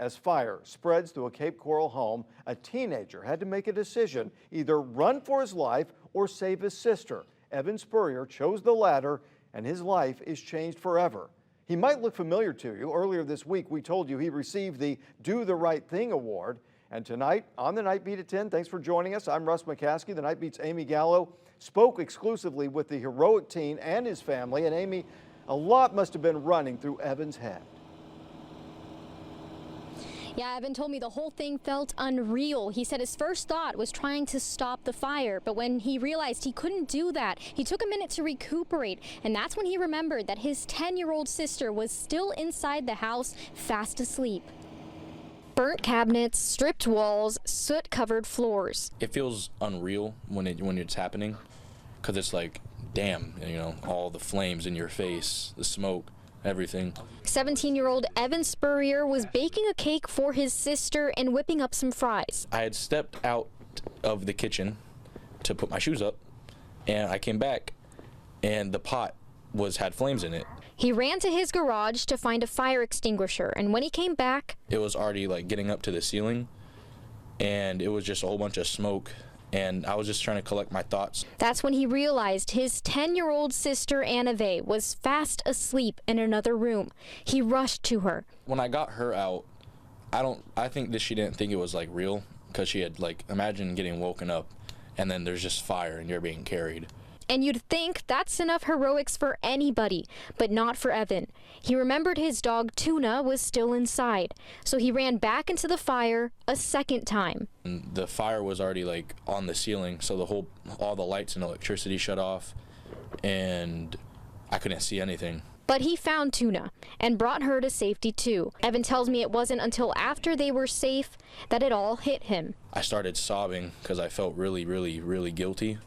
As fire spreads through a Cape Coral home, a teenager had to make a decision, either run for his life or save his sister. Evan Spurrier chose the latter, and his life is changed forever. He might look familiar to you. Earlier this week, we told you he received the Do the Right Thing Award. And tonight on the Night Beat at 10, thanks for joining us. I'm Russ McCaskey. The Night Beat's Amy Gallo spoke exclusively with the heroic teen and his family. And Amy, a lot must have been running through Evan's head. Yeah, Evan told me the whole thing felt unreal. He said his first thought was trying to stop the fire, but when he realized he couldn't do that, he took a minute to recuperate, and that's when he remembered that his 10-year-old sister was still inside the house, fast asleep. Burnt cabinets, stripped walls, soot-covered floors. It feels unreal when it's happening, because it's like, damn, you know, all the flames in your face, the smoke, everything. 17-year-old Evan Spurrier was baking a cake for his sister and whipping up some fries. I had stepped out of the kitchen to put my shoes up, and I came back, and the pot had flames in it. He ran to his garage to find a fire extinguisher, and when he came back, it was already like getting up to the ceiling, and it was just a whole bunch of smoke, and I was just trying to collect my thoughts. That's when he realized his 10-year-old sister, Annave, was fast asleep in another room. He rushed to her. When I got her out, I think that she didn't think it was like real, because she had like, imagine getting woken up and then there's just fire and you're being carried. And you'd think that's enough heroics for anybody, but not for Evan. He remembered his dog Tuna was still inside, so he ran back into the fire a second time. And the fire was already like on the ceiling, so all the lights and electricity shut off, and I couldn't see anything. But he found Tuna and brought her to safety too. Evan tells me it wasn't until after they were safe that it all hit him. I started sobbing because I felt really, really, really guilty.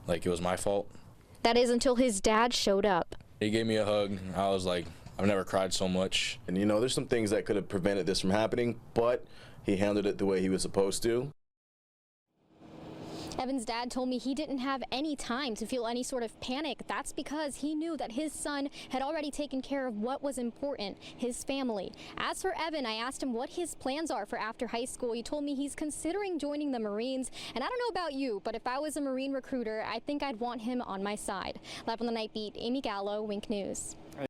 Like it was my fault. That is until his dad showed up. He gave me a hug. I was like, I've never cried so much. And you know, there's some things that could have prevented this from happening, but he handled it the way he was supposed to. Evan's dad told me he didn't have any time to feel any sort of panic. That's because he knew that his son had already taken care of what was important, his family. As for Evan, I asked him what his plans are for after high school. He told me he's considering joining the Marines. And I don't know about you, but if I was a Marine recruiter, I think I'd want him on my side. Live on the Night Beat, Amy Gallo, Wink News.